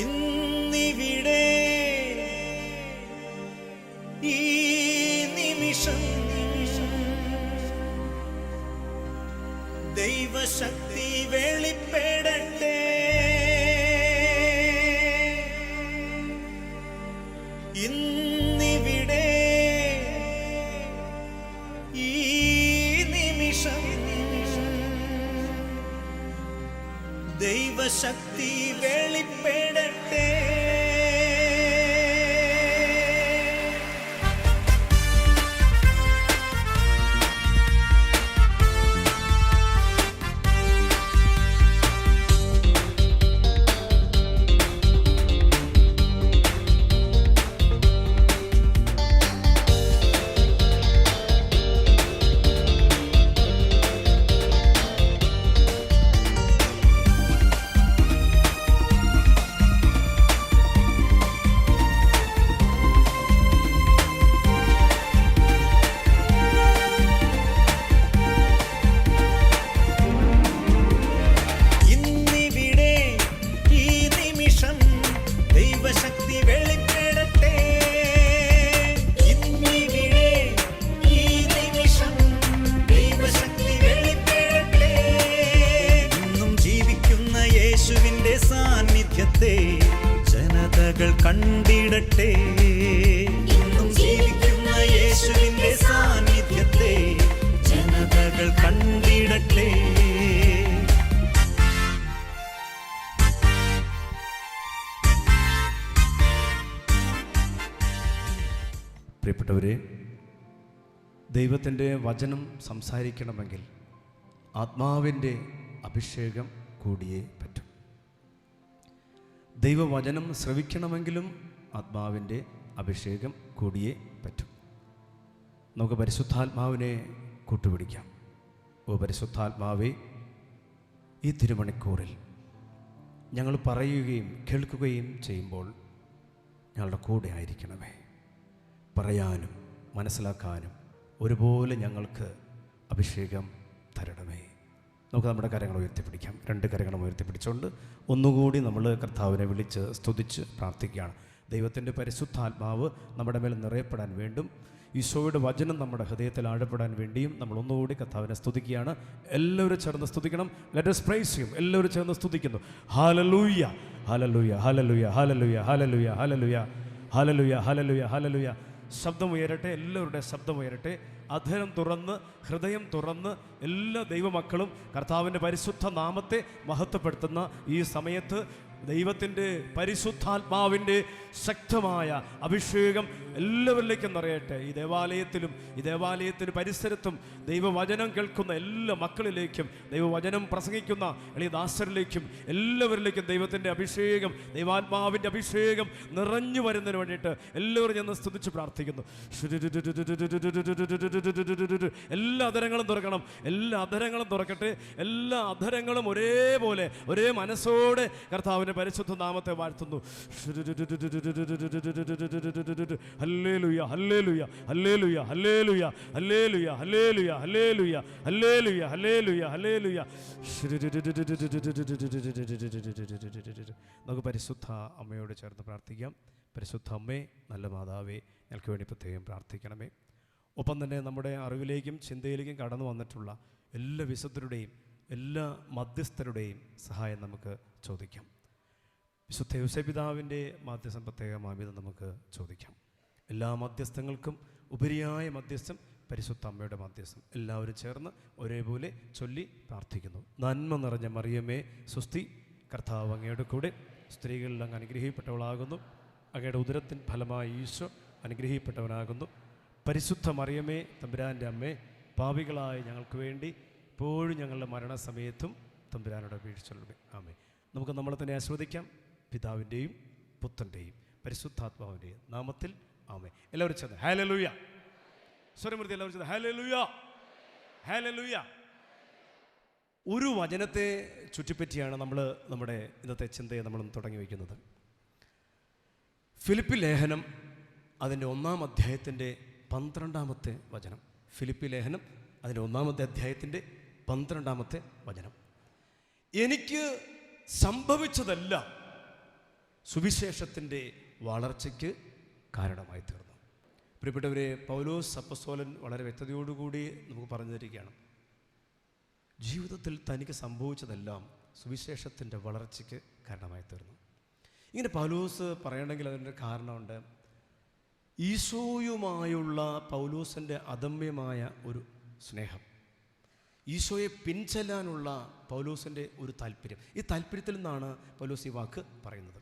ഇന്നിവിടെ ഈ നിമിഷം ദൈവശക്തി വെളിപ്പെടട്ടെ. ഇന്നിവിടെ ഈ നിമിഷം ദൈവശക്തി വെളിപ്പെടട്ടെ. ജനതകൾ കണ്ടിടട്ടെ. ഇന്നും ജീവിക്കുന്ന യേശുവിന്റെ സാന്നിധ്യത്തെ ജനതകൾ കണ്ടിടട്ടെ. പ്രിയപ്പെട്ടവരെ, ദൈവത്തിൻ്റെ വചനം സംസാരിക്കണമെങ്കിൽ ആത്മാവിൻ്റെ അഭിഷേകം കൂടിയേ പറ്റും. ദൈവവചനം ശ്രവിക്കണമെങ്കിലും ആത്മാവിൻ്റെ അഭിഷേകം കൂടിയേ പറ്റും. നമുക്ക് പരിശുദ്ധാത്മാവിനെ കൂട്ടുപിടിക്കാം. ഓ പരിശുദ്ധാത്മാവേ, ഈ തിരുമണിക്കൂറിൽ ഞങ്ങൾ പറയുകയും കേൾക്കുകയും ചെയ്യുമ്പോൾ ഞങ്ങളുടെ കൂടെ ആയിരിക്കണമേ. പറയാനും മനസ്സിലാക്കാനും ഒരുപോലെ ഞങ്ങൾക്ക് അഭിഷേകം തരണമേ. നമുക്ക് നമ്മുടെ കരങ്ങൾ ഉയർത്തിപ്പിടിക്കാം. രണ്ട് കരങ്ങളും ഉയർത്തിപ്പിടിച്ചുകൊണ്ട് ഒന്നുകൂടി നമ്മൾ കർത്താവിനെ വിളിച്ച് സ്തുതിച്ച് പ്രാർത്ഥിക്കുകയാണ്. ദൈവത്തിൻ്റെ പരിശുദ്ധാത്മാവ് നമ്മുടെ മേൽ നിറയപ്പെടാൻ വേണ്ടും ഈശോയുടെ വചനം നമ്മുടെ ഹൃദയത്തിൽ ആഴപ്പെടാൻ വേണ്ടിയും നമ്മൾ ഒന്നുകൂടി കർത്താവിനെ സ്തുതിക്കുകയാണ്. എല്ലാവരും ചേർന്ന് സ്തുതിക്കണം. Let us praise him. എല്ലാവരും ചേർന്ന് സ്തുതിക്കുന്നു. ഹല്ലേലൂയ, ഹല്ലേലൂയ, ഹല്ലേലൂയ, ഹല്ലേലൂയ, ഹല്ലേലൂയ, ഹല്ലേലൂയ, ഹല്ലേലൂയ, ഹല്ലേലൂയ, ഹല്ലേലൂയ. ശബ്ദം ഉയരട്ടെ, എല്ലാവരുടെ ശബ്ദം ഉയരട്ടെ. അധരം തുറന്ന് ഹൃദയം തുറന്ന് എല്ലാ ദൈവമക്കളും കർത്താവിൻ്റെ പരിശുദ്ധ നാമത്തെ മഹത്വപ്പെടുത്തുന്ന ഈ സമയത്ത് ദൈവത്തിൻ്റെ പരിശുദ്ധാത്മാവിൻ്റെ ശക്തമായ അഭിഷേകം എല്ലാവരിലേക്കും നിറയട്ടെ. ഈ ദേവാലയത്തിലും ഈ ദേവാലയത്തിന് പരിസരത്തും ദൈവവചനം കേൾക്കുന്ന എല്ലാ മക്കളിലേക്കും ദൈവവചനം പ്രസംഗിക്കുന്ന എളിയ ദാസരിലേക്കും എല്ലാവരിലേക്കും ദൈവത്തിൻ്റെ അഭിഷേകം, ദൈവാത്മാവിൻ്റെ അഭിഷേകം നിറഞ്ഞു വരുന്നതിന് വേണ്ടിയിട്ട് എല്ലാവരും ഞാൻ സ്തുതിച്ച് പ്രാർത്ഥിക്കുന്നു. എല്ലാ അധരങ്ങളും തുറക്കണം. എല്ലാ അധരങ്ങളും തുറക്കട്ടെ. എല്ലാ അധരങ്ങളും ഒരേപോലെ ഒരേ മനസ്സോടെ കർത്താവിൻ്റെ പരിശുദ്ധ നാമത്തെ വാഴ്ത്തുന്നു. ഹല്ലേലൂയ, ഹല്ലേലൂയ, ഹല്ലേലൂയ, ഹല്ലേലൂയ, ഹല്ലേലൂയ, ഹല്ലേലൂയ, ഹല്ലേലൂയ, ഹല്ലേലൂയ, ഹല്ലേലൂയ, ഹല്ലേലൂയ. നമുക്ക് പരിശുദ്ധ അമ്മയോട് ചേർന്ന് പ്രാർത്ഥിക്കാം. പരിശുദ്ധ അമ്മേ, നല്ല മാതാവേ, ഞങ്ങൾക്ക് വേണ്ടി പ്രത്യേകം പ്രാർത്ഥിക്കണമേ. ഒപ്പം തന്നെ നമ്മുടെ അറിവിലേക്കും ചിന്തയിലേക്കും കടന്നു വന്നിട്ടുള്ള എല്ലാ വിശുദ്ധരുടെയും എല്ലാ മധ്യസ്ഥരുടെയും സഹായം നമുക്ക് ചോദിക്കാം. വിശുദ്ധ യോസേപ്പിതാവിൻ്റെ മാധ്യസ്ഥം പ്രത്യേകമായി നമുക്ക് ചോദിക്കാം. എല്ലാ മധ്യസ്ഥങ്ങൾക്കും ഉപരിയായ മധ്യസ്ഥം പരിശുദ്ധ അമ്മയുടെ മധ്യസ്ഥം എല്ലാവരും ചേർന്ന് ഒരേപോലെ ചൊല്ലി പ്രാർത്ഥിക്കുന്നു. നന്മ നിറഞ്ഞ മറിയമേ സ്വസ്തി, കർത്താവ് അങ്ങയുടെ കൂടെ സ്ത്രീകളിൽ അങ്ങ് അനുഗ്രഹിക്കപ്പെട്ടവളാകുന്നു. അങ്ങയുടെ ഉദരത്തിൻ ഫലമായി ഈശോ അനുഗ്രഹിക്കപ്പെട്ടവനാകുന്നു. പരിശുദ്ധ മറിയമേ തമ്പുരാൻ്റെ അമ്മേ, പാപികളായ ഞങ്ങൾക്ക് വേണ്ടി ഇപ്പോഴും ഞങ്ങളുടെ മരണസമയത്തും തമ്പുരാനോട് അപേക്ഷിച്ചുള്ളൂ. ആമേ. നമുക്ക് നമ്മളെ തന്നെ ആസ്വദിക്കാം. പിതാവിൻ്റെയും പുത്രൻ്റെയും പരിശുദ്ധാത്മാവിൻ്റെയും നാമത്തിൽ ആമേ. എല്ലാവരും ചേർന്ന് ഹല്ലേലൂയ. സ്വരമൂർത്തി എല്ലാവരും ചേർന്ന് ഹല്ലേലൂയ, ഹല്ലേലൂയ. ഒരു വചനത്തെ ചുറ്റിപ്പറ്റിയാണ് നമ്മൾ നമ്മുടെ ഇന്നത്തെ ചിന്തയെ നമ്മൾ തുടങ്ങി വയ്ക്കുന്നത്. ഫിലിപ്പി ലേഖനം അതിൻ്റെ 1-ാം അധ്യായത്തിൻ്റെ 12-ാമത്തെ വചനം. ഫിലിപ്പി ലേഖനം അതിൻ്റെ 1-ാമത്തെ അധ്യായത്തിൻ്റെ 12-ാമത്തെ വചനം. എനിക്ക് സംഭവിച്ചതെല്ലാം സുവിശേഷത്തിൻ്റെ വളർച്ചയ്ക്ക് കാരണമായി തീർന്നു. പ്രിയപ്പെട്ടവരെ, പൗലോസ് അപ്പോസ്തലൻ വളരെ വ്യക്തതയോടുകൂടി നമുക്ക് പറഞ്ഞു തരികയാണ്, ജീവിതത്തിൽ തനിക്ക് സംഭവിച്ചതെല്ലാം സുവിശേഷത്തിൻ്റെ വളർച്ചയ്ക്ക് കാരണമായി തീർന്നു. ഇങ്ങനെ പൗലോസ് പറയണമെങ്കിൽ അതിൻ്റെ കാരണമുണ്ട്. ഈശോയുമായുള്ള പൗലോസിൻ്റെ അദമ്യമായ ഒരു സ്നേഹം, ഈശോയെ പിൻചെല്ലാനുള്ള പൗലോസിൻ്റെ ഒരു താല്പര്യം, ഈ താല്പര്യത്തിൽ നിന്നാണ് പൗലോസ് ഈ വാക്ക് പറയുന്നത്.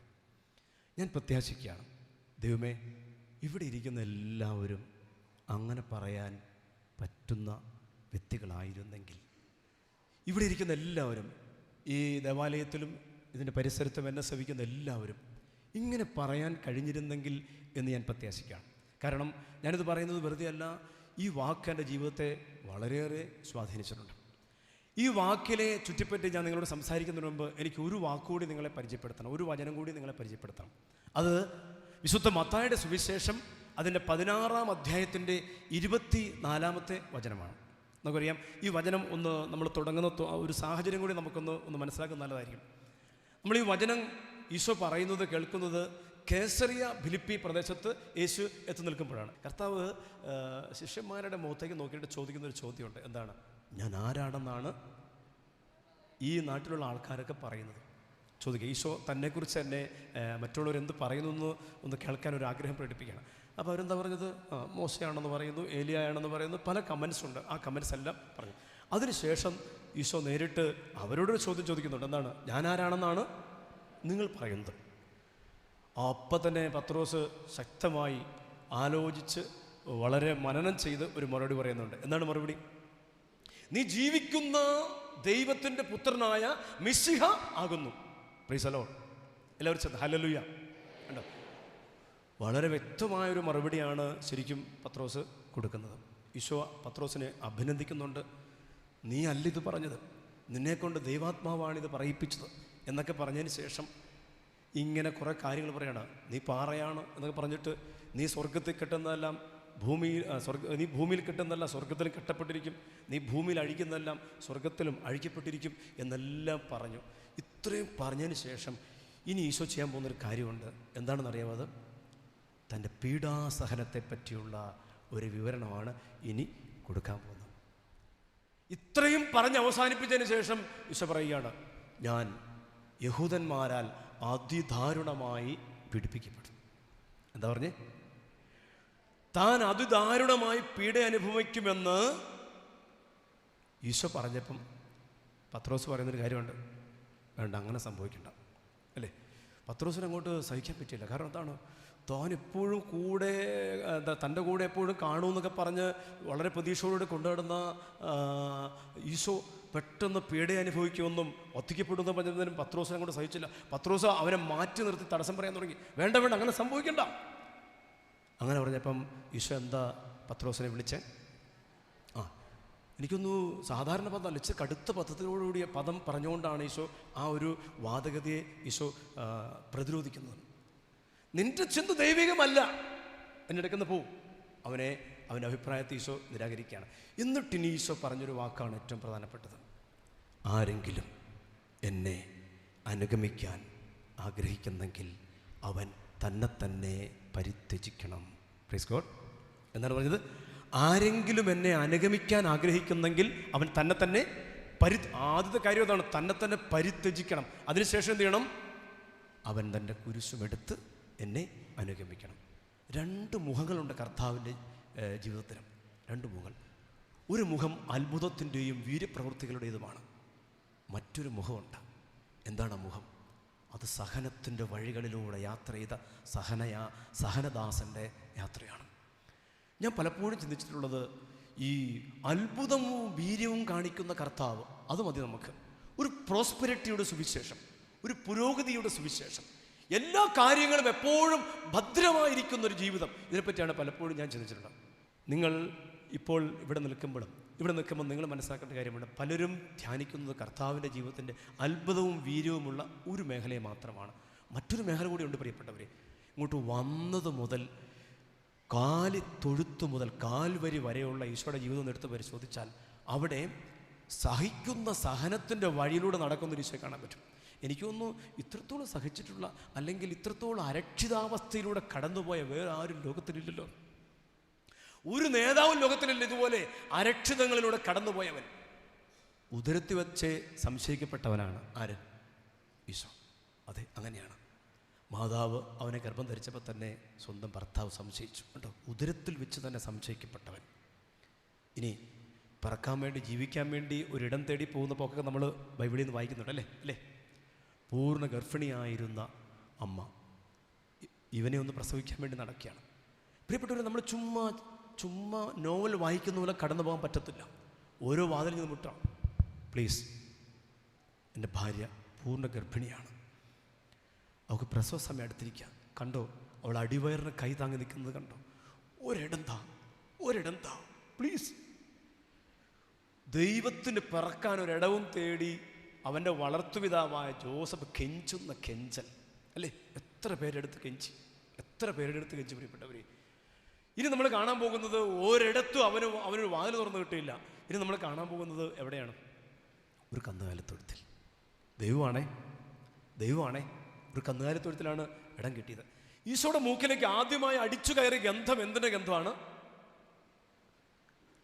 ഞാൻ പ്രത്യാശിക്കുകയാണ്, ദൈവമേ, ഇവിടെ ഇരിക്കുന്ന എല്ലാവരും അങ്ങനെ പറയാൻ പറ്റുന്ന വ്യക്തികളായിരുന്നെങ്കിൽ, ഇവിടെ ഇരിക്കുന്ന എല്ലാവരും, ഈ ദേവാലയത്തിലും ഇതിൻ്റെ പരിസരത്തും എന്നെ ശ്രവിക്കുന്ന എല്ലാവരും ഇങ്ങനെ പറയാൻ കഴിഞ്ഞിരുന്നെങ്കിൽ എന്ന് ഞാൻ പ്രത്യാശിക്കുകയാണ്. കാരണം ഞാനിത് പറയുന്നത് വെറുതെ അല്ല, ഈ വാക്ക് എൻ്റെ ജീവിതത്തെ വളരെയേറെ സ്വാധീനിച്ചിട്ടുണ്ട്. ഈ വാക്കിനെ ചുറ്റിപ്പറ്റി ഞാൻ നിങ്ങളോട് സംസാരിക്കുന്നതിന് മുമ്പ് എനിക്ക് ഒരു വാക്കുകൂടി നിങ്ങളെ പരിചയപ്പെടുത്തണം, ഒരു വചനം കൂടി നിങ്ങളെ പരിചയപ്പെടുത്തണം. അത് വിശുദ്ധ മത്തായിയുടെ സുവിശേഷം അതിൻ്റെ 16-ാം അധ്യായത്തിൻ്റെ 24-ാമത്തെ വചനമാണ്. നമുക്കറിയാം, ഈ വചനം ഒന്ന് നമ്മൾ തുടങ്ങുന്ന ഒരു സാഹചര്യം കൂടി നമുക്കൊന്ന് മനസ്സിലാക്കുന്നത് നല്ലതായിരിക്കും. നമ്മൾ ഈ വചനം ഈശോ പറയുന്നത് കേൾക്കുന്നത് കേസറിയ ഫിലിപ്പി പ്രദേശത്ത് യേശു എത്തി നിൽക്കുമ്പോഴാണ്. കർത്താവ് ശിഷ്യന്മാരുടെ മുഖത്തേക്ക് നോക്കിയിട്ട് ചോദിക്കുന്ന ഒരു ചോദ്യമുണ്ട്. എന്താണ്? ഞാൻ ആരാണെന്നാണ് ഈ നാട്ടിലുള്ള ആൾക്കാരൊക്കെ പറയുന്നത്? ചോദിക്കുക. ഈശോ തന്നെക്കുറിച്ച് തന്നെ മറ്റുള്ളവരെന്ത് പറയുന്നു ഒന്ന് കേൾക്കാൻ ഒരു ആഗ്രഹം പ്രകടിപ്പിക്കുകയാണ്. അപ്പോൾ അവരെന്താ പറഞ്ഞത്? മോശയാണെന്ന് പറയുന്നു, ഏലിയായാണെന്ന് പറയുന്നു, പല കമൻസ് ഉണ്ട്. ആ കമൻസ് എല്ലാം പറഞ്ഞു. അതിനുശേഷം ഈശോ നേരിട്ട് അവരോടൊരു ചോദ്യം ചോദിക്കുന്നുണ്ട്. എന്താണ്? ഞാൻ ആരാണെന്നാണ് നിങ്ങൾ പറയുന്നത്? അപ്പം തന്നെ പത്രോസ് ശക്തമായി ആലോചിച്ച് വളരെ മനനം ചെയ്ത് ഒരു മറുപടി പറയുന്നുണ്ട്. എന്താണ് മറുപടി? നീ ജീവിക്കുന്ന ദൈവത്തിൻ്റെ പുത്രനായ മിശിഹ ആകുന്നു. Praise the Lord. എല്ലാവരും ചെന്ന് ഹല്ലേലൂയ. കണ്ടോ? വളരെ വ്യക്തമായൊരു മറുപടിയാണ് ശരിക്കും പത്രോസ് കൊടുക്കുന്നത്. ഈശോ പത്രോസിനെ അഭിനന്ദിക്കുന്നുണ്ട്. നീ അല്ലിത് പറഞ്ഞത്, നിന്നെക്കൊണ്ട് ദൈവാത്മാവാണിത് പറയിപ്പിച്ചത് എന്നൊക്കെ പറഞ്ഞതിന് ശേഷം ഇങ്ങനെ കുറേ കാര്യങ്ങൾ പറയണം. നീ പാറയാണ് എന്നൊക്കെ പറഞ്ഞിട്ട് നീ സ്വർഗത്തിൽ കെട്ടുന്നതെല്ലാം നീ ഭൂമിയിൽ കെട്ടുന്നതെല്ലാം സ്വർഗത്തിലും കെട്ടപ്പെട്ടിരിക്കും, നീ ഭൂമിയിൽ അഴിക്കുന്നതെല്ലാം സ്വർഗത്തിലും അഴിക്കപ്പെട്ടിരിക്കും എന്നെല്ലാം പറഞ്ഞു. ഇത്രയും പറഞ്ഞതിന് ശേഷം ഇനി ഈശോ ചെയ്യാൻ പോകുന്നൊരു കാര്യമുണ്ട്. എന്താണെന്നറിയാമോ? അത് തൻ്റെ പീഡാസഹനത്തെ പറ്റിയുള്ള ഒരു വിവരണമാണ് ഇനി കൊടുക്കാൻ പോകുന്നത്. ഇത്രയും പറഞ്ഞ് അവസാനിപ്പിച്ചതിന് ശേഷം ഈശോ പറയുകയാണ്, ഞാൻ യഹൂദന്മാരാൽ അതിദാരുണമായി പീഡിപ്പിക്കപ്പെട്ടു. എന്താ പറഞ്ഞേ? താൻ അതിദാരുണമായി പീഡ അനുഭവിക്കുമെന്ന് ഈശോ പറഞ്ഞപ്പം പത്രോസ് പറയുന്നൊരു കാര്യമുണ്ട്. വേണ്ട, അങ്ങനെ സംഭവിക്കണ്ട അല്ലേ? പത്രോസിന് അങ്ങോട്ട് സഹിക്കാൻ പറ്റില്ല. കാരണം എന്താണ്? താൻ എപ്പോഴും കൂടെ തൻ്റെ കൂടെ എപ്പോഴും കാണുമെന്നൊക്കെ പറഞ്ഞ് വളരെ പ്രതീക്ഷയോടെ കൊണ്ടുനടന്ന ഈശോ പെട്ടെന്ന് പീഡ അനുഭവിക്കുമെന്നും ഒത്തിക്കപ്പെടുമെന്നും പറഞ്ഞതിനും പത്രോസിനെ അങ്ങോട്ട് സഹിച്ചില്ല. പത്രോസ് അവനെ മാറ്റി നിർത്തി തടസ്സം പറയാൻ തുടങ്ങി. വേണ്ട വേണ്ട, അങ്ങനെ സംഭവിക്കണ്ട. അങ്ങനെ പറഞ്ഞപ്പം ഈശോ എന്താ പത്രോസിനെ വിളിച്ചേ? എനിക്കൊന്നു സാധാരണ പദമല്ല, ഇച്ചിരി കടുത്ത പദത്തോടുകൂടിയ പദം പറഞ്ഞുകൊണ്ടാണ് ഈശോ ആ ഒരു വാദഗതിയെ ഈശോ പ്രതിരോധിക്കുന്നത്. നിന്റെ ചിന്ത ദൈവികമല്ല, എൻ്റെ അടുക്കുന്ന പോവും. അവൻ്റെ അഭിപ്രായത്തെ ഈശോ നിരാകരിക്കുകയാണ്. എന്നിട്ടിനി ഈശോ പറഞ്ഞൊരു വാക്കാണ് ഏറ്റവും പ്രധാനപ്പെട്ടത്. ആരെങ്കിലും എന്നെ അനുഗമിക്കാൻ ആഗ്രഹിക്കുന്നെങ്കിൽ അവൻ തന്നെ പരിത്യജിക്കണം. Praise God. എന്താണ് പറഞ്ഞത്? ആരെങ്കിലും എന്നെ അനുഗമിക്കാൻ ആഗ്രഹിക്കുന്നെങ്കിൽ അവൻ തന്നെ ആദ്യത്തെ കാര്യം അതാണ്, തന്നെ പരിത്യജിക്കണം. അതിനുശേഷം എന്ത് ചെയ്യണം? അവൻ തൻ്റെ കുരിശുമെടുത്ത് എന്നെ അനുഗമിക്കണം. രണ്ട് മുഖങ്ങളുണ്ട് കർത്താവിൻ്റെ ജീവിതത്തിനും. രണ്ട് മുഖങ്ങൾ. ഒരു മുഖം അത്ഭുതത്തിൻ്റെയും വീര്യപ്രവൃത്തികളുടേതുമാണ്. മറ്റൊരു മുഖമുണ്ട്. എന്താണ് ആ മുഖം? അത് സഹനത്തിൻ്റെ വഴികളിലൂടെ യാത്ര ചെയ്ത സഹനദാസൻ്റെ യാത്രയാണ്. ഞാൻ പലപ്പോഴും ചിന്തിച്ചിട്ടുള്ളത്, ഈ അത്ഭുതവും വീര്യവും കാണിക്കുന്ന കർത്താവ് അത് മതി നമുക്ക്. ഒരു പ്രോസ്പെരിറ്റിയുടെ സുവിശേഷം, ഒരു പുരോഗതിയുടെ സുവിശേഷം, എല്ലാ കാര്യങ്ങളും എപ്പോഴും ഭദ്രമായിരിക്കുന്ന ഒരു ജീവിതം, ഇതിനെപ്പറ്റിയാണ് പലപ്പോഴും ഞാൻ ചിന്തിച്ചിട്ടുള്ളത്. നിങ്ങൾ ഇപ്പോൾ ഇവിടെ നിൽക്കുമ്പോൾ നിങ്ങൾ മനസ്സിലാക്കേണ്ട കാര്യമുണ്ട്. പലരും ധ്യാനിക്കുന്നത് കർത്താവിൻ്റെ ജീവിതത്തിൻ്റെ അത്ഭുതവും വീര്യവുമുള്ള ഒരു മേഖലയെ മാത്രമാണ്. മറ്റൊരു മേഖല കൂടി ഉണ്ട് പ്രിയപ്പെട്ടവരെ. ഇങ്ങോട്ട് വന്നത് മുതൽ തൊഴുത്തു മുതൽ കാൽവരി വരെയുള്ള ഈശോയുടെ ജീവിതം എടുത്ത് പരിശോധിച്ചാൽ അവിടെ സഹിക്കുന്ന സഹനത്തിൻ്റെ വഴിയിലൂടെ നടക്കുന്നൊരു ഈശോയെ കാണാൻ പറ്റും. എനിക്കൊന്നും ഇത്രത്തോളം സഹിച്ചിട്ടുള്ള അല്ലെങ്കിൽ ഇത്രത്തോളം അരക്ഷിതാവസ്ഥയിലൂടെ കടന്നുപോയ വേറെ ആരും ലോകത്തിലില്ലല്ലോ. ഒരു നേതാവും ലോകത്തിലില്ല ഇതുപോലെ അരക്ഷിതങ്ങളിലൂടെ കടന്നുപോയവൻ. ഉദരത്തിൽ വെച്ച് സംശയിക്കപ്പെട്ടവനാണ് ആര്? ഈശോ. അതെ, അങ്ങനെയാണ്. മാതാവ് അവനെ ഗർഭം ധരിച്ചപ്പോൾ തന്നെ സ്വന്തം ഭർത്താവ് സംശയിച്ചു കേട്ടോ. ഉദരത്തിൽ വെച്ച് തന്നെ സംശയിക്കപ്പെട്ടവൻ. ഇനി പറക്കാൻ വേണ്ടി ജീവിക്കാൻ വേണ്ടി ഒരിടം തേടി പോകുന്ന പോക്കൊക്കെ നമ്മൾ ബൈബിളിൽ നിന്ന് വായിക്കുന്നുണ്ട് അല്ലേ? പൂർണ്ണ ഗർഭിണിയായിരുന്ന അമ്മ ഇവനെ ഒന്ന് പ്രസവിക്കാൻ വേണ്ടി നടക്കുകയാണ്. പ്രിയപ്പെട്ടവരെ, നമ്മൾ ചുമ്മാ നോവൽ വായിക്കുന്ന പോലെ കടന്നു പോകാൻ പറ്റത്തില്ല. ഓരോ വാതിലിൽ നിന്ന് മുട്ടാം. പ്ലീസ്, എൻ്റെ ഭാര്യ പൂർണ്ണ ഗർഭിണിയാണ്, അവൾക്ക് പ്രസവ സമയം അടുത്തിരിക്കുക. കണ്ടോ, അവൾ അടിവയറിന് കൈ താങ്ങി നിൽക്കുന്നത് കണ്ടോ? ഒരിടം താ പ്ലീസ്. ദൈവത്തിന് പിറക്കാൻ ഒരിടവും തേടി അവൻ്റെ വളർത്തുപിതാവായ ജോസഫ് കെഞ്ചുന്ന കെഞ്ചൽ അല്ലേ? എത്ര പേരെടുത്ത് കെഞ്ചി പ്രിയപ്പെട്ടവരെ. ഇനി നമ്മൾ കാണാൻ പോകുന്നത് ഒരിടത്തും അവനൊരു വാതിൽ തുറന്നു കിട്ടിയില്ല. ഇനി നമ്മൾ കാണാൻ പോകുന്നത് എവിടെയാണ്? ഒരു കന്നുകാലിത്തൊഴുത്തിൽ. ദൈവമാണേ ഒരു കന്നുകാലിത്തൊഴുത്തിലാണ് ഇടം കിട്ടിയത്. ഈശോയുടെ മൂക്കിലേക്ക് ആദ്യമായി അടിച്ചു കയറിയ ഗന്ധം എന്തിൻ്റെ ഗന്ധമാണ്?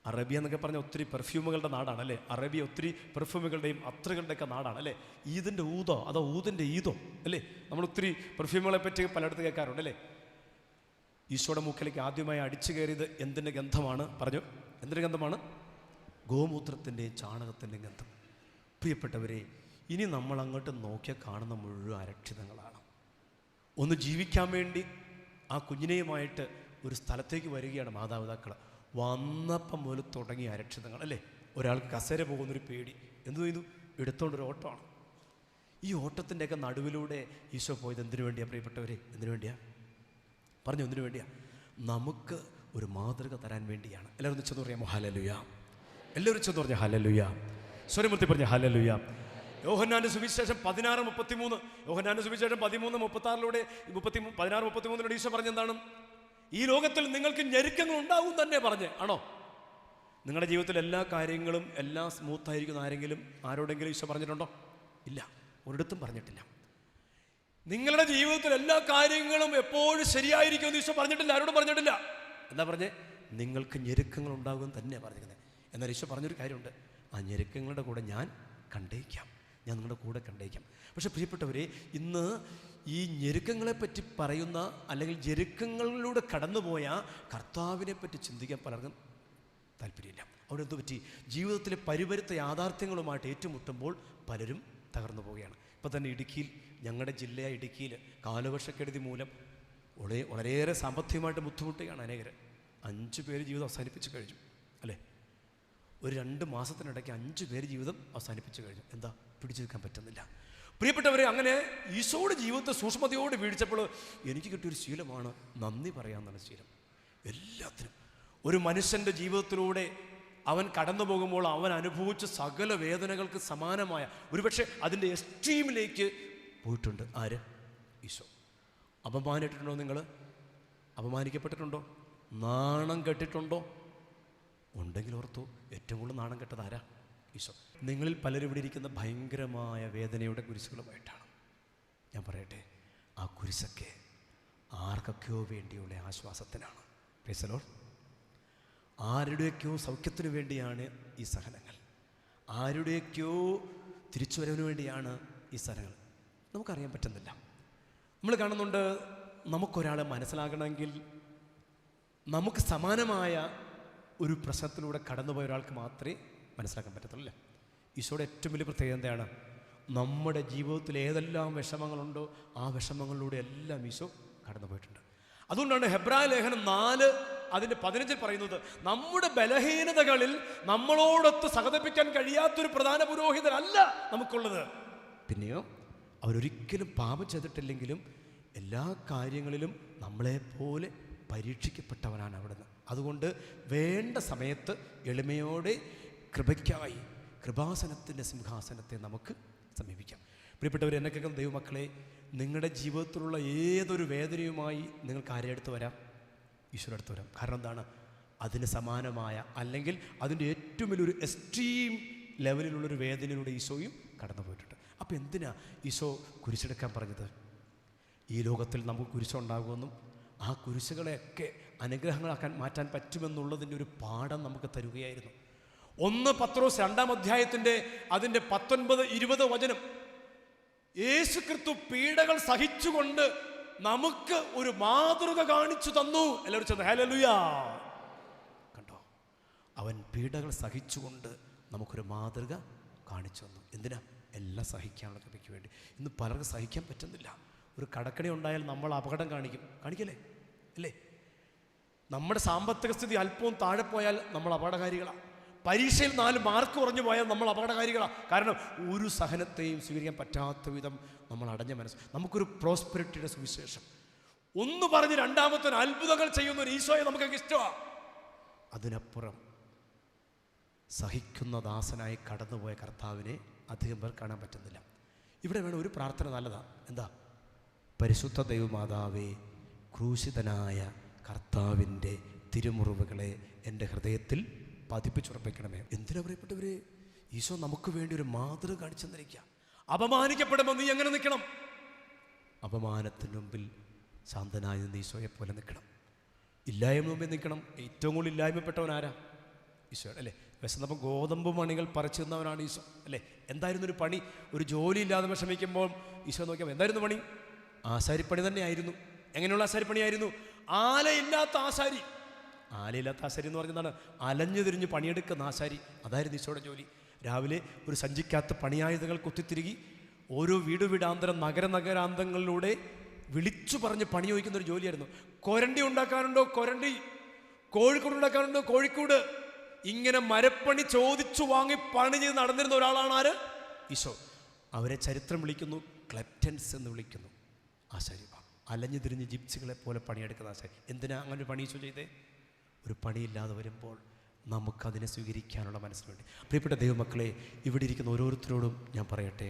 അറേബ്യ എന്നൊക്കെ പറഞ്ഞ ഒത്തിരി പെർഫ്യൂമുകളുടെ നാടാണ് അല്ലേ? അറേബ്യ ഒത്തിരി പെർഫ്യൂമുകളുടെയും അത്രകളുടെയൊക്കെ നാടാണ് അല്ലേ? ഈദിൻ്റെ ഊതോ അതോ ഊതിൻ്റെ ഈദോ അല്ലേ? നമ്മൾ ഒത്തിരി പെർഫ്യൂമുകളെ പറ്റി പലയിടത്ത് കേൾക്കാറുണ്ട് അല്ലേ? ഈശോയുടെ മൂക്കിലേക്ക് ആദ്യമായി അടിച്ചു കയറിയത് എന്തിൻ്റെ ഗന്ധമാണ്? പറഞ്ഞു, എന്തിൻ്റെ ഗന്ധമാണ്? ഗോമൂത്രത്തിൻ്റെയും ചാണകത്തിൻ്റെയും ഗന്ധം. പ്രിയപ്പെട്ടവരെ, ഇനി നമ്മൾ അങ്ങോട്ട് നോക്കിയാൽ കാണുന്ന മുഴുവൻ അരക്ഷിതങ്ങളാണ്. ഒന്ന് ജീവിക്കാൻ വേണ്ടി ആ കുഞ്ഞിനെയുമായിട്ട് ഒരു സ്ഥലത്തേക്ക് വരികയാണ് മാതാപിതാക്കൾ. വന്നപ്പം മുതൽ തുടങ്ങിയ അരക്ഷിതങ്ങൾ അല്ലേ? ഒരാൾക്ക് കസേര പോകുന്നൊരു പേടി. എന്തു ചെയ്തു? എടുത്തോണ്ടൊരു ഓട്ടമാണ്. ഈ ഓട്ടത്തിൻ്റെയൊക്കെ നടുവിലൂടെ ഈശോ പോയത് എന്തിനു വേണ്ടിയാണ് പ്രിയപ്പെട്ടവരെ? എന്തിനു വേണ്ടിയാണ് പറഞ്ഞു? എന്തിനു വേണ്ടിയാണ്? നമുക്ക് ഒരു മാതൃക തരാൻ വേണ്ടിയാണ്. എല്ലാവരും ചെന്ന് പറയാമോ ഹല്ലേലൂയ? എല്ലാവരും ചെന്ന് പറഞ്ഞ ഹല്ലേലൂയ. സ്വരമുത്തി പറഞ്ഞ ഹല്ലേലൂയ. യോഹന്നാന്റെ സുവിശേഷം 16:33, യോഹന്നാന്റെ സുവിശേഷം 13:36 16:33 ഈശോ പറഞ്ഞെന്താണ്? ഈ ലോകത്തിൽ നിങ്ങൾക്ക് ഞെരുക്കങ്ങൾ ഉണ്ടാവും തന്നെ പറഞ്ഞ് ആണോ? നിങ്ങളുടെ ജീവിതത്തിൽ എല്ലാ കാര്യങ്ങളും എല്ലാം സ്മൂത്തായിരിക്കുന്ന ആരോടെങ്കിലും ഈശോ പറഞ്ഞിട്ടുണ്ടോ? ഇല്ല, ഒരിടത്തും പറഞ്ഞിട്ടില്ല. നിങ്ങളുടെ ജീവിതത്തിൽ എല്ലാ കാര്യങ്ങളും എപ്പോഴും ശരിയായിരിക്കുമെന്ന് ഈശോ പറഞ്ഞിട്ടില്ല, ആരോടും പറഞ്ഞിട്ടില്ല. എന്താ പറഞ്ഞേ? നിങ്ങൾക്ക് ഞെരുക്കങ്ങൾ ഉണ്ടാകും തന്നെ പറഞ്ഞിരിക്കുന്നത്. എന്നാൽ ഈശോ പറഞ്ഞൊരു കാര്യമുണ്ട്, ആ ഞെരുക്കങ്ങളുടെ കൂടെ ഞാൻ നിങ്ങളുടെ കൂടെ കണ്ടേക്കാം. പക്ഷെ പ്രിയപ്പെട്ടവരെ, ഇന്ന് ഈ ഞെരുക്കങ്ങളെപ്പറ്റി പറയുന്ന അല്ലെങ്കിൽ ഞെരുക്കങ്ങളിലൂടെ കടന്നുപോയ കർത്താവിനെ പറ്റി ചിന്തിക്കാൻ പലർക്കും താല്പര്യമില്ല. അവിടെ എന്തു പറ്റി? ജീവിതത്തിലെ പരിവരുത്ത യാഥാർത്ഥ്യങ്ങളുമായിട്ട് ഏറ്റുമുട്ടുമ്പോൾ പലരും തകർന്നു പോവുകയാണ്. ഇപ്പം തന്നെ ഞങ്ങളുടെ ജില്ലയായ ഇടുക്കിയിൽ കാലവർഷക്കെടുതി മൂലം വളരെയേറെ സാമ്പത്തികമായിട്ട് ബുദ്ധിമുട്ടുകയാണ് അനേകർ. 5 പേര് ജീവിതം അവസാനിപ്പിച്ച് കഴിഞ്ഞു അല്ലേ? ഒരു 2 മാസത്തിനിടയ്ക്ക് 5 പേര് ജീവിതം അവസാനിപ്പിച്ച് കഴിഞ്ഞു. എന്താ? പിടിച്ചു നിൽക്കാൻ പറ്റുന്നില്ല. പ്രിയപ്പെട്ടവരെ, അങ്ങനെ ഈശോയുടെ ജീവിതത്തെ സൂക്ഷ്മതയോടെ വീഴ്ചപ്പോൾ എനിക്ക് കിട്ടിയൊരു ശീലമാണ് നന്ദി പറയാമെന്നാണ് ശീലം. എല്ലാത്തിനും ഒരു മനുഷ്യൻ്റെ ജീവിതത്തിലൂടെ അവൻ കടന്നു പോകുമ്പോൾ അവൻ അനുഭവിച്ച സകല വേദനകൾക്ക് സമാനമായ ഒരുപക്ഷെ അതിൻ്റെ എക്സ്ട്രീമിലേക്ക് പോയിട്ടുണ്ട്. ആര്? ഈശോ. അപമാനിട്ടിട്ടുണ്ടോ നിങ്ങൾ? അപമാനിക്കപ്പെട്ടിട്ടുണ്ടോ? നാണം കെട്ടിട്ടുണ്ടോ? ഉണ്ടെങ്കിൽ ഓർത്തു, ഏറ്റവും കൂടുതൽ നാണം കെട്ടത് ആരാ? ഈശോ. നിങ്ങളിൽ പലരും ഇവിടെ ഇരിക്കുന്ന ഭയങ്കരമായ വേദനയുടെ കുരിശുകളുമായിട്ടാണ്. ഞാൻ പറയട്ടെ, ആ കുരിശൊക്കെ ആർക്കൊക്കെയോ വേണ്ടിയുള്ള ആശ്വാസത്തിനാണ്. Praise the Lord. ആരുടെയൊക്കെയോ സൗഖ്യത്തിനു വേണ്ടിയാണ് ഈ സഹനങ്ങൾ, ആരുടെയൊക്കെയോ തിരിച്ചുവരവിന് വേണ്ടിയാണ് ഈ സഹനങ്ങൾ. നമുക്കറിയാൻ പറ്റുന്നില്ല. നമ്മൾ കാണുന്നുണ്ട്, നമുക്കൊരാളെ മനസ്സിലാക്കണമെങ്കിൽ നമുക്ക് സമാനമായ ഒരു പ്രശ്നത്തിലൂടെ കടന്നുപോയ ഒരാൾക്ക് മാത്രമേ മനസ്സിലാക്കാൻ പറ്റത്തുള്ളൂ. ഈശോയുടെ ഏറ്റവും വലിയ പ്രത്യേകത എന്താണ്? നമ്മുടെ ജീവിതത്തിൽ ഏതെല്ലാം വിഷമങ്ങളുണ്ടോ ആ വിഷമങ്ങളിലൂടെ എല്ലാം ഈശോ കടന്നു പോയിട്ടുണ്ട്. അതുകൊണ്ടാണ് ഹെബ്രായ ലേഖനം 4:15 പറയുന്നത്, നമ്മുടെ ബലഹീനതകളിൽ നമ്മളോടൊത്ത് സഹതപിക്കാൻ കഴിയാത്തൊരു പ്രധാന പുരോഹിതനല്ല നമുക്കുള്ളത്. പിന്നെയോ അവരൊരിക്കലും പാപം ചെയ്തിട്ടില്ലെങ്കിലും എല്ലാ കാര്യങ്ങളിലും നമ്മളെപ്പോലെ പരീക്ഷിക്കപ്പെട്ടവനാണ് അവിടുന്ന്. അതുകൊണ്ട് വേണ്ട സമയത്ത് എളിമയോടെ കൃപയ്ക്കായി കൃപാസനത്തിൻ്റെ സിംഹാസനത്തെ നമുക്ക് സമീപിക്കാം. പ്രിയപ്പെട്ടവർ, എന്നെ കേൾക്കുന്ന ദൈവമക്കളെ, നിങ്ങളുടെ ജീവിതത്തിലുള്ള ഏതൊരു വേദനയുമായി നിങ്ങൾക്ക് ആരെ അടുത്ത് വരാം? ഈശോയുടെ അടുത്ത് വരാം. കാരണം എന്താണ്? അതിന് സമാനമായ അല്ലെങ്കിൽ അതിൻ്റെ ഏറ്റവും വലിയൊരു എക്സ്ട്രീം ലെവലിലുള്ളൊരു വേദനയിലൂടെ ഈശോയും കടന്നു പോയിട്ടുണ്ട്. അപ്പം എന്തിനാ ഈശോ കുരിശെടുക്കാൻ പറഞ്ഞത്? ഈ ലോകത്തിൽ നമുക്ക് കുരിശുണ്ടാകുമെന്നും ആ കുരിശുകളെയൊക്കെ അനുഗ്രഹങ്ങളാക്കാൻ മാറ്റാൻ പറ്റുമെന്നുള്ളതിൻ്റെ ഒരു പാഠം നമുക്ക് തരുകയായിരുന്നു. 1 പത്രോസ് 2-ാം അധ്യായത്തിൻ്റെ അതിൻ്റെ 19-20 വചനം, യേശു ക്രിസ്തു പീഡകൾ സഹിച്ചുകൊണ്ട് നമുക്ക് ഒരു മാതൃക കാണിച്ചു തന്നു. എല്ലാവരും ചെന്ന് ഹല്ലേലൂയാ. കണ്ടോ, അവൻ പീഡകൾ സഹിച്ചുകൊണ്ട് നമുക്കൊരു മാതൃക കാണിച്ചു തന്നു. എന്തിനാ? എല്ലാം സഹിക്കാനുള്ള കൃപയ്ക്ക് വേണ്ടി. ഇന്ന് പലർക്കും സഹിക്കാൻ പറ്റുന്നില്ല. ഒരു കടക്കണി ഉണ്ടായാൽ നമ്മൾ അപകടം കാണിക്കല്ലേ അല്ലേ? നമ്മുടെ സാമ്പത്തിക സ്ഥിതി അല്പവും താഴെ പോയാൽ നമ്മൾ അപകടകാരികളാണ്. പരീക്ഷയിൽ 4 മാർക്ക് കുറഞ്ഞു പോയാൽ നമ്മൾ അപകടകാരികളാണ്. കാരണം ഒരു സഹനത്തെയും സ്വീകരിക്കാൻ പറ്റാത്ത വിധം നമ്മൾ അടഞ്ഞ മനസ്സ്. നമുക്കൊരു പ്രോസ്പെരിറ്റിയുടെ സുവിശേഷം ഒന്ന് പറഞ്ഞ് രണ്ടാമത്തെ അത്ഭുതങ്ങൾ ചെയ്യുന്ന ഒരു ഈശോയെ നമുക്കൊക്കെ ഇഷ്ടമാണ്. അതിനപ്പുറം സഹിക്കുന്ന ദാസനായി കടന്നുപോയ കർത്താവിനെ അധികം പേർ കാണാൻ പറ്റുന്നില്ല. ഇവിടെ വേണം ഒരു പ്രാർത്ഥന നല്ലതാണ്. എന്താ? പരിശുദ്ധ ദൈവമാതാവേ, ക്രൂശിതനായ കർത്താവിൻ്റെ തിരുമുറിവുകളെ എൻ്റെ ഹൃദയത്തിൽ പതിപ്പിച്ചുറപ്പിക്കണമേ. എന്തിനാ പ്രിയപ്പെട്ടവരെ? ഈശോ നമുക്ക് വേണ്ടി ഒരു മാതൃക കാണിച്ചു തന്നിരിക്കുക. അപമാനിക്കപ്പെടുമ്പോൾ നീ എങ്ങനെ നിൽക്കണം? അപമാനത്തിന് മുമ്പിൽ ശാന്തനായി നിന്ന് ഈശോയെ പോലെ നിൽക്കണം. ഇല്ലായ്മ മുമ്പിൽ നിൽക്കണം. ഏറ്റവും കൂടുതൽ ഇല്ലായ്മപ്പെട്ടവനാരാ? ഈശോ അല്ലേ? വിശന്നപ്പം ഗോതമ്പ് മണികൾ പറിച്ചു തന്നവനാണ് ഈശോ അല്ലേ? എന്തായിരുന്നു ഒരു പണി? ഒരു ജോലി ഇല്ലാതെ വിഷമിക്കുമ്പോൾ ഈശോ നോക്കിയാൽ എന്തായിരുന്നു പണി? ആശാരിപ്പണി തന്നെയായിരുന്നു. എങ്ങനെയുള്ള ആശാരിപ്പണിയായിരുന്നു? ആലയില്ലാത്ത ആശാരി. ആലയില്ലാത്ത ആശാരി എന്ന് പറഞ്ഞതാണ് അലഞ്ഞു തിരിഞ്ഞ് പണിയെടുക്കുന്ന ആശാരി. അതായിരുന്നു ഈശോയുടെ ജോലി. രാവിലെ ഒരു സഞ്ചിക്കകത്ത് പണിയായുധങ്ങൾ കുത്തിത്തിരുകി ഓരോ വീടാന്തരം നഗരാന്തങ്ങളിലൂടെ വിളിച്ചു പറഞ്ഞ് പണി ചോദിക്കുന്ന ഒരു ജോലിയായിരുന്നു. കൊരണ്ടി ഉണ്ടാക്കാനുണ്ടോ? കൊരണ്ടി. കോഴിക്കോട് ഉണ്ടാക്കാനുണ്ടോ? കോഴിക്കോട്. ഇങ്ങനെ മരപ്പണി ചോദിച്ചു വാങ്ങി പണി ചെയ്ത് നടന്നിരുന്ന ഒരാളാണ് ആര്? ഈശോ. അവരെ ചരിത്രം വിളിക്കുന്നു ക്ലെപ്റ്റൻസ് എന്ന് വിളിക്കുന്നു. ആശാരിമാർ അലഞ്ഞു തിരിഞ്ഞ് ജിപ്സികളെ പോലെ പണിയെടുക്കുന്ന ആശാരി. എന്തിനാ അങ്ങനെ ഒരു പണി ഈശോ ചെയ്തേ? ഒരു പണിയില്ലാതെ വരുമ്പോൾ നമുക്കതിനെ സ്വീകരിക്കാനുള്ള മനസ്സിന് വേണ്ടി. പ്രിയപ്പെട്ട ദൈവമക്കളെ, ഇവിടെ ഇരിക്കുന്ന ഓരോരുത്തരോടും ഞാൻ പറയട്ടെ,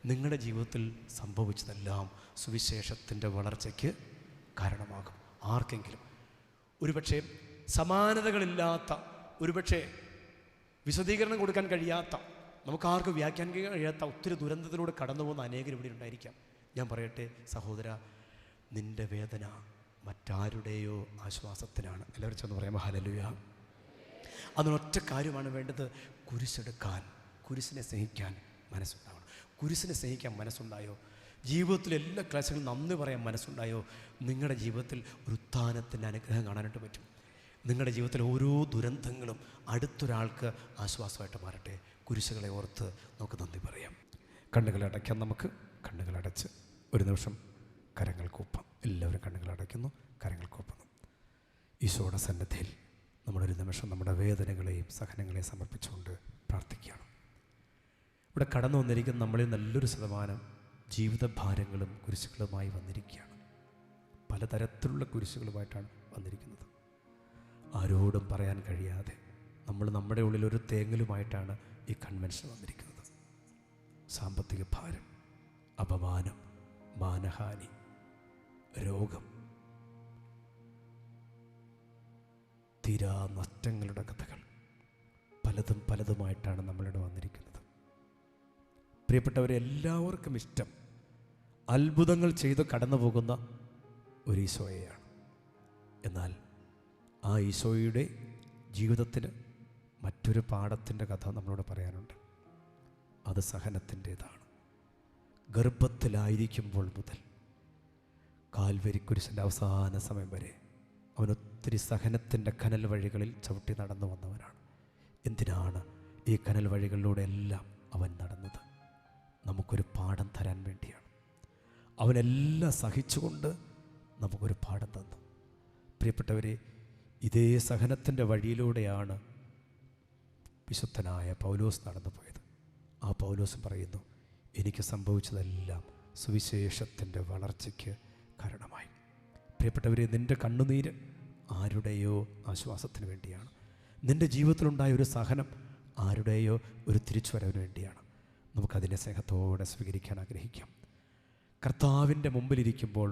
നിങ്ങളുടെ ജീവിതത്തിൽ സംഭവിച്ചതെല്ലാം സുവിശേഷത്തിൻ്റെ വളർച്ചയ്ക്ക് കാരണമാകും. ആർക്കെങ്കിലും ഒരുപക്ഷെ സമാനതകളില്ലാത്ത, ഒരുപക്ഷെ വിശദീകരണം കൊടുക്കാൻ കഴിയാത്ത, നമുക്കാർക്കും വ്യാഖ്യാനിക്കാൻ കഴിയാത്ത ഒത്തിരി ദുരന്തത്തിലൂടെ കടന്നു പോകുന്ന അനേകർ ഇവിടെ ഉണ്ടായിരിക്കാം. ഞാൻ പറയട്ടെ സഹോദര, നിൻ്റെ വേദന മറ്റാരുടെയോ ആശ്വാസത്തിനാണ്. എല്ലാവരും ചെന്ന് പറയാം ഹല്ലേലൂയ. അതിനൊറ്റ കാര്യമാണ് വേണ്ടത്, കുരിശെടുക്കാൻ, കുരിശിനെ സ്നേഹിക്കാൻ മനസ്സുണ്ടാവണം. കുരിശിനെ സ്നേഹിക്കാൻ മനസ്സുണ്ടായോ? ജീവിതത്തിൽ എല്ലാ ക്ലാസ്സുകളും നന്ദി പറയാൻ മനസ്സുണ്ടായോ? നിങ്ങളുടെ ജീവിതത്തിൽ ഒരു ഉത്ഥാനത്തിൻ്റെ അനുഗ്രഹം കാണാനായിട്ട് പറ്റും. നിങ്ങളുടെ ജീവിതത്തിൽ ഓരോ ദുരന്തങ്ങളും അടുത്തൊരാൾക്ക് ആശ്വാസമായിട്ട് മാറട്ടെ. കുരിശുകളെ ഓർത്ത് നമുക്ക് നന്ദി പറയാം. കണ്ണുകളടയ്ക്കാം. നമുക്ക് കണ്ണുകളടച്ച് ഒരു നിമിഷം കരങ്ങൾ കൂപ്പാം. എല്ലാവരും കണ്ണുകളടയ്ക്കുന്നു, കരങ്ങൾ കൂപ്പുന്നു. ഈശോയുടെ സന്നിധിയിൽ നമ്മളൊരു നിമിഷം നമ്മുടെ വേദനകളെയും സഹനങ്ങളെയും സമർപ്പിച്ചുകൊണ്ട് പ്രാർത്ഥിക്കുകയാണ്. ഇവിടെ കടന്നു വന്നിരിക്കുന്ന നമ്മളിൽ നല്ലൊരു ശതമാനം ജീവിതഭാരങ്ങളും കുരിശുകളുമായി വന്നിരിക്കുകയാണ്. പലതരത്തിലുള്ള കുരിശുകളുമായിട്ടാണ് വന്നിരിക്കുന്നത്. ആരോടും പറയാൻ കഴിയാതെ നമ്മൾ നമ്മുടെ ഉള്ളിലൊരു തേങ്ങലുമായിട്ടാണ് ഈ കൺവെൻഷൻ വന്നിരിക്കുന്നത്. സാമ്പത്തിക ഭാരം, അപമാനം, മാനഹാനി, രോഗം, തീരാ നഷ്ടങ്ങളുടെ കഥകൾ പലതുമായിട്ടാണ് നമ്മളിവിടെ വന്നിരിക്കുന്നത്. പ്രിയപ്പെട്ടവരെ, എല്ലാവർക്കും ഇഷ്ടം അത്ഭുതങ്ങൾ ചെയ്ത് കടന്നു പോകുന്ന ഒരു ഈശോയെയാണ്. എന്നാൽ ആ ഈശോയുടെ ജീവിതത്തിന് മറ്റൊരു പാഠത്തിൻ്റെ കഥ നമ്മളോട് പറയാനുണ്ട്. അത് സഹനത്തിൻ്റേതാണ്. ഗർഭത്തിലായിരിക്കുമ്പോൾ മുതൽ കാൽവരിക്കുരിശിൻ്റെ അവസാന സമയം വരെ അവനൊത്തിരി സഹനത്തിൻ്റെ കനൽ വഴികളിൽ ചവിട്ടി നടന്നു വന്നവനാണ്. എന്തിനാണ് ഈ കനൽ വഴികളിലൂടെ എല്ലാം അവൻ നടന്നത്? നമുക്കൊരു പാഠം തരാൻ വേണ്ടിയാണ്. അവനെല്ലാം സഹിച്ചുകൊണ്ട് നമുക്കൊരു പാഠം തന്നു. പ്രിയപ്പെട്ടവരെ, ഇതേ സഹനത്തിൻ്റെ വഴിയിലൂടെയാണ് വിശുദ്ധനായ പൗലോസ് നടന്നു പോയത്. ആ പൗലോസ് പറയുന്നു, എനിക്ക് സംഭവിച്ചതെല്ലാം സുവിശേഷത്തിൻ്റെ വളർച്ചയ്ക്ക് കാരണമായി. പ്രിയപ്പെട്ടവരെ, നിൻ്റെ കണ്ണുനീര് ആരുടെയോ ആശ്വാസത്തിന് വേണ്ടിയാണ്. നിൻ്റെ ജീവിതത്തിലുണ്ടായ ഒരു സഹനം ആരുടെയോ ഒരു തിരിച്ചുവരവിന് വേണ്ടിയാണ്. നമുക്കതിനെ സ്നേഹത്തോടെ സ്വീകരിക്കാൻ ആഗ്രഹിക്കാം. കർത്താവിൻ്റെ മുമ്പിലിരിക്കുമ്പോൾ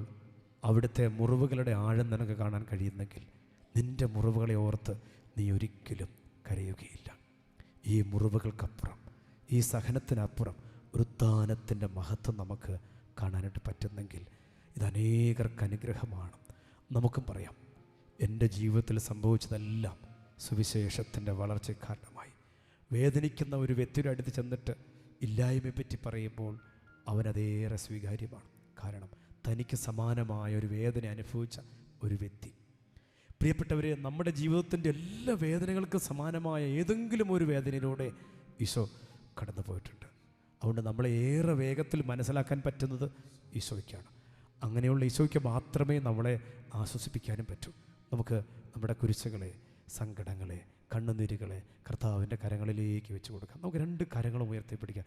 അവിടുത്തെ മുറിവുകളുടെ ആഴം നിനക്ക് കാണാൻ കഴിയുന്നെങ്കിൽ നിൻ്റെ മുറിവുകളെ ഓർത്ത് നീ ഒരിക്കലും കരയുകയില്ല. ഈ മുറിവുകൾക്കപ്പുറം, ഈ സഹനത്തിനപ്പുറം ഉത്ഥാനത്തിൻ്റെ മഹത്വം നമുക്ക് കാണാനായിട്ട് പറ്റുന്നെങ്കിൽ ഇത് അനേകർക്ക് അനുഗ്രഹമാണ്. നമുക്കും പറയാം, എൻ്റെ ജീവിതത്തിൽ സംഭവിച്ചതെല്ലാം സുവിശേഷത്തിൻ്റെ വളർച്ച കാരണമായി. വേദനിക്കുന്ന ഒരു വ്യക്തിയുടെ അടുത്ത് ചെന്നിട്ട് ഇല്ലായ്മയെപ്പറ്റി പറയുമ്പോൾ അവനതേറെ സ്വീകാര്യമാണ്. കാരണം തനിക്ക് സമാനമായ ഒരു വേദന അനുഭവിച്ച ഒരു വ്യക്തി. പ്രിയപ്പെട്ടവരെ, നമ്മുടെ ജീവിതത്തിൻ്റെ എല്ലാ വേദനകൾക്കും സമാനമായ ഏതെങ്കിലും ഒരു വേദനയിലൂടെ ഈശോ കടന്നു പോയിട്ടുണ്ട്. അതുകൊണ്ട് നമ്മളെ ഏറെ വേഗത്തിൽ മനസ്സിലാക്കാൻ പറ്റുന്നത് ഈശോയ്ക്കാണ്. അങ്ങനെയുള്ള ഈശോയ്ക്ക് മാത്രമേ നമ്മളെ ആശ്വസിപ്പിക്കാനും പറ്റൂ. നമുക്ക് നമ്മുടെ കുരിശുകളെ, സങ്കടങ്ങളെ, കണ്ണുനീരുകളെ കർത്താവിൻ്റെ കരങ്ങളിലേക്ക് വെച്ച് കൊടുക്കാം. നമുക്ക് രണ്ട് കരങ്ങളും ഉയർത്തിപ്പിടിക്കുക.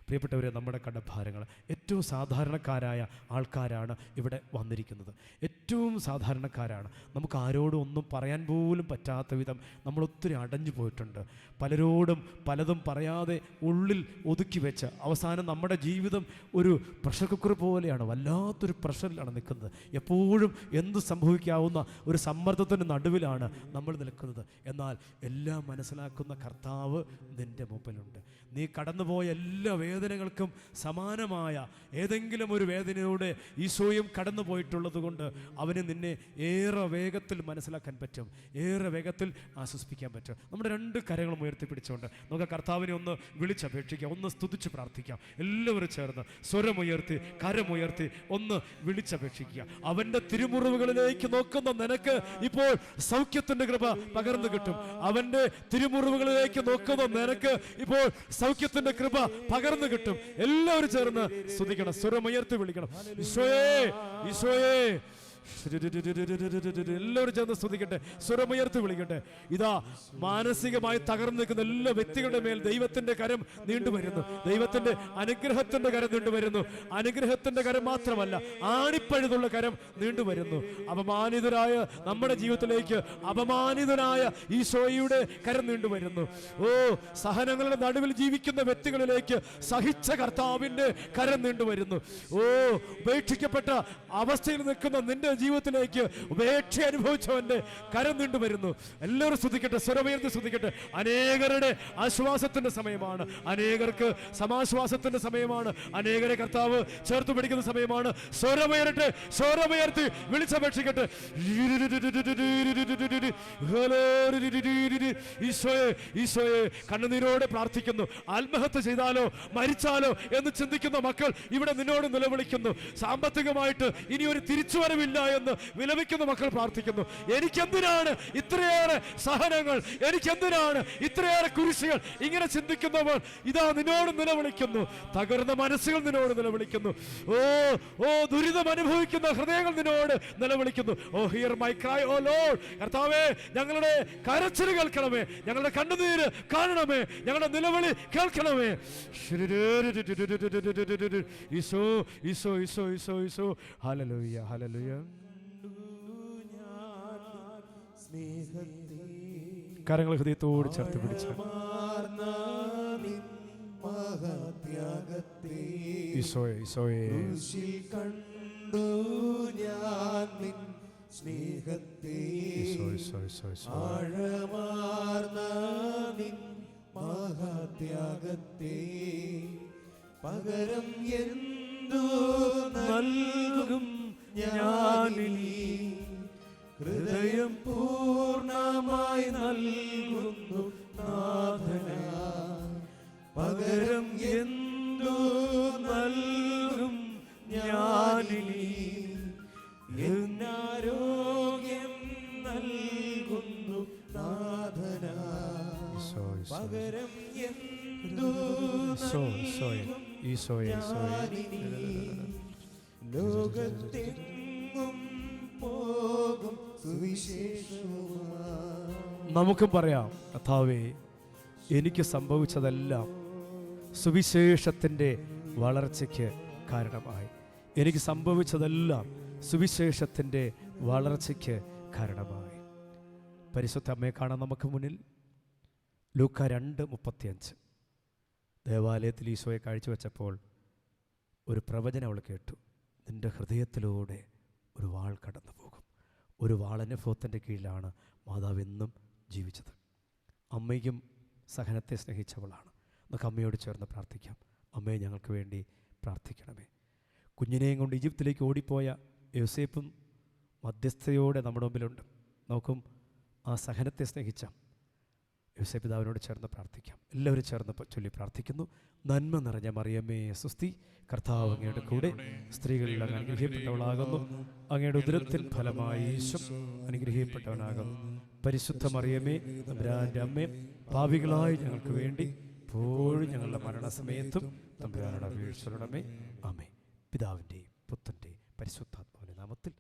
പ്രിയപ്പെട്ടവരെ, നമ്മുടെ കടഭാരങ്ങൾ, ഏറ്റവും സാധാരണക്കാരായ ആൾക്കാരാണ് ഇവിടെ വന്നിരിക്കുന്നത്. ഏറ്റവും സാധാരണക്കാരാണ്. നമുക്ക് ആരോടും ഒന്നും പറയാൻ പോലും പറ്റാത്ത വിധം നമ്മൾ ഒത്തിരി അടഞ്ഞു പോയിട്ടുണ്ട്. പലരോടും പലതും പറയാതെ ഉള്ളിൽ ഒതുക്കി വെച്ച് അവസാനം നമ്മുടെ ജീവിതം ഒരു പ്രഷർ കുക്കർ പോലെയാണ്. വല്ലാത്തൊരു പ്രഷറിലാണ് നിൽക്കുന്നത്. എപ്പോഴും എന്ത് സംഭവിക്കാവുന്ന ഒരു സമ്മർദ്ദത്തിൻ്റെ നടുവിലാണ് നമ്മൾ നിൽക്കുന്നത്. എന്നാൽ എല്ലാം മനസ്സിലാക്കുന്ന കർത്താവ് നിൻ്റെ മുമ്പിലുണ്ട്. നീ കടന്നുപോയ എല്ലാ വേദനകൾക്കും സമാനമായ ഏതെങ്കിലും ഒരു വേദനയോടെ ഈശോയും കടന്നു പോയിട്ടുള്ളത് കൊണ്ട് അവന് നിന്നെ ഏറെ വേഗത്തിൽ മനസ്സിലാക്കാൻ പറ്റും, ഏറെ വേഗത്തിൽ ആശ്വസിപ്പിക്കാൻ പറ്റും. നമ്മുടെ രണ്ട് കരങ്ങളും ഉയർത്തിപ്പിടിച്ചുകൊണ്ട് നമുക്ക് കർത്താവിനെ ഒന്ന് വിളിച്ചപേക്ഷിക്കാം, ഒന്ന് സ്തുതിച്ച് പ്രാർത്ഥിക്കാം. എല്ലാവരും ചേർന്ന് സ്വരമുയർത്തി, കരമുയർത്തി ഒന്ന് വിളിച്ചപേക്ഷിക്കുക. അവൻ്റെ തിരുമുറിവുകളിലേക്ക് നോക്കുന്ന നിനക്ക് ഇപ്പോൾ സൗഖ്യത്തിൻ്റെ കൃപ പകർന്നു കിട്ടും. അവൻ്റെ തിരുമുറിവുകളിലേക്ക് നോക്കുന്ന നിനക്ക് ഇപ്പോൾ സൗഖ്യത്തിൻ്റെ കൃപ പകർന്നു കിട്ടും. എല്ലാവരും ചേർന്ന് സ്തുതിക്കണം, സ്വരമുയർത്തി വിളിക്കണം. ഈശോയേ, ഈശോയേ. എല്ലാവരും ചേർന്ന് സ്തുതിക്കട്ടെ, സ്വരമുയർത്തി വിളിക്കട്ടെ. ഇതാ മാനസികമായി തകർന്നു നിൽക്കുന്ന എല്ലാ വ്യക്തികളുടെ മേൽ ദൈവത്തിന്റെ കരം നീണ്ടുവരുന്നു. ദൈവത്തിന്റെ അനുഗ്രഹത്തിന്റെ കരം നീണ്ടുവരുന്നു. അനുഗ്രഹത്തിന്റെ കരം മാത്രമല്ല, ആണിപ്പഴുതുള്ള കരം നീണ്ടുവരുന്നു. അപമാനിതരായ നമ്മുടെ ജീവിതത്തിലേക്ക് അപമാനിതനായ ഈശോയുടെ കരം നീണ്ടുവരുന്നു. ഓ, സഹനങ്ങളുടെ നടുവിൽ ജീവിക്കുന്ന വ്യക്തികളിലേക്ക് സഹിച്ച കർത്താവിന്റെ കരം നീണ്ടുവരുന്നു. ഓ, ഉപേക്ഷിക്കപ്പെട്ട അവസ്ഥയിൽ നിൽക്കുന്ന നിന്റെ ജീവിതത്തിലേക്ക് ഉപേക്ഷ അനുഭവിച്ചവന്റെ കരം നീണ്ടുവരുന്നു. എല്ലാവരും സ്തുതിക്കട്ടെ, സ്വരമുയർത്തി സ്തുതിക്കട്ടെ. അനേകരുടെ ആശ്വാസത്തിന്റെ സമയമാണ്, അനേകർക്ക് സമാശ്വാസത്തിന്റെ സമയമാണ്, അനേകരെ കർത്താവ് ചേർത്ത് പിടിക്കുന്ന സമയമാണ്. സ്വരമുയരട്ടെ, സ്വരമുയർത്തി വിളിച്ചപേക്ഷിക്കട്ടെ. ഈശോയെ, ഈശോയെ. കണ്ണുനീരോടെ പ്രാർത്ഥിക്കുന്നു. ആത്മഹത്യ ചെയ്താലോ മരിച്ചാലോ എന്ന് ചിന്തിക്കുന്ന മക്കൾ ഇവിടെ നിന്നോട് നിലവിളിക്കുന്നു. സാമ്പത്തികമായിട്ട് ഇനി ഒരു തിരിച്ചുവരവില്ല എന്ന് വിലപിക്കുന്ന മക്കൾ പ്രാർത്ഥിക്കുന്നു. എനിക്കെന്തിനാണ് ഇത്രയേറെ സഹനങ്ങൾ, എനിക്കെന്തിനാണ് ഇത്രയേറെ കുരിശുകൾ? ഇങ്ങനെ ചിന്തിക്കുന്നവർ ഇതാ നിന്നോട് നിലവിളിക്കുന്നു. തകർന്ന മനസ്സുകൾ നിന്നോട് നിലവിളിക്കുന്നു. ഓ ഓ ദുരിതം അനുഭവിക്കുന്ന ഹൃദയങ്ങൾ നിന്നോട് നിലവിളിക്കുന്നു. O hear my cry O Lord. കർത്താവേ, ഞങ്ങളുടെ കരച്ചിൽ കേൾക്കണമേ, ഞങ്ങളുടെ കണ്ണുനീര് കാണണമേ, ഞങ്ങളുടെ നിലവിളി കേൾക്കണമേ. ഈശോ, ഈശോ, ഈശോ, ഈശോ, ഈശോ. ഹല്ലേലൂയ, ഹല്ലേലൂയ. കരങ്ങൾ ഹൃദയത്തോട് ചേർത്ത് പിടിച്ച് ഈശോയെ, ഈശോയെ. കണ്ടു ഞാൻ നിൻ സ്നേഹത്തെ, ആഴമാർന്ന നിൻ മഹാത്യാഗത്തെ, പകരം എന്തു നൽകും ഞാനിനി, ഹൃദയം പൂർണ്ണമായി നൽകുന്നു നാഥനാ. പകരം എന്തു നൽകും ഞാനിനി, എന്നാരോഗ്യം നൽകുന്നു നാഥനാ. പകരം എന്തു ലോകത്തെങ്ങും പോകും സുവിശേഷവുമായി. നമുക്കും പറയാം, കർത്താവേ, എനിക്ക് സംഭവിച്ചതെല്ലാം സുവിശേഷത്തിൻ്റെ വളർച്ചയ്ക്ക് കാരണമായി. എനിക്ക് സംഭവിച്ചതെല്ലാം സുവിശേഷത്തിൻ്റെ വളർച്ചയ്ക്ക് കാരണമായി. പരിശുദ്ധ അമ്മയെ കാണാൻ നമുക്ക് മുന്നിൽ ലൂക്ക 2:35. ദേവാലയത്തിൽ ഈശോയെ കാഴ്ചവെച്ചപ്പോൾ ഒരു പ്രവചനം അവൾ കേട്ടു. നിൻ്റെ ഹൃദയത്തിലൂടെ ഒരു വാൾ കടന്നു പോകും. ഒരു വാളനുഭവത്തിൻ്റെ കീഴിലാണ് മാതാവ് എന്നും ജീവിച്ചത്. അമ്മയും സഹനത്തെ സ്നേഹിച്ചവളാണ്. നമുക്ക് അമ്മയോട് ചേർന്ന് പ്രാർത്ഥിക്കാം. അമ്മയെ ഞങ്ങൾക്ക് വേണ്ടി പ്രാർത്ഥിക്കണമേ. കുഞ്ഞിനെയും കൊണ്ട് ഈജിപ്തിലേക്ക് ഓടിപ്പോയ യോസേപ്പും മധ്യസ്ഥയോടെ നമ്മുടെ മുമ്പിലുണ്ട്. നമുക്കും ആ സഹനത്തെ സ്നേഹിച്ച യോസേപ്പ് പിതാവിനോട് ചേർന്ന് പ്രാർത്ഥിക്കാം. എല്ലാവരും ചേർന്ന് ചൊല്ലി പ്രാർത്ഥിക്കുന്നു. നന്മ നിറഞ്ഞ മറിയമേ സ്വസ്തി, കർത്താവ് അങ്ങയുടെ കൂടെ സ്ത്രീകളിൽ അങ്ങ് അനുഗ്രഹിക്കപ്പെട്ടവളാകുന്നു. അങ്ങയുടെ ഉദരത്തിൻ ഫലമായി ഈശോ അനുഗ്രഹിക്കപ്പെട്ടവനാകുന്നു. പരിശുദ്ധ മറിയമേ തമ്പുരാൻ്റെ അമ്മേ, പാപികളായി ഞങ്ങൾക്ക് വേണ്ടി എപ്പോഴും ഞങ്ങളുടെ മരണസമയത്തും തമ്പുരാനോട് അപേക്ഷിച്ചുകൊള്ളണമേ. ആമേൻ. പിതാവിൻ്റെയും പുത്രൻ്റെയും പരിശുദ്ധാത്മാവിൻ്റെ നാമത്തിൽ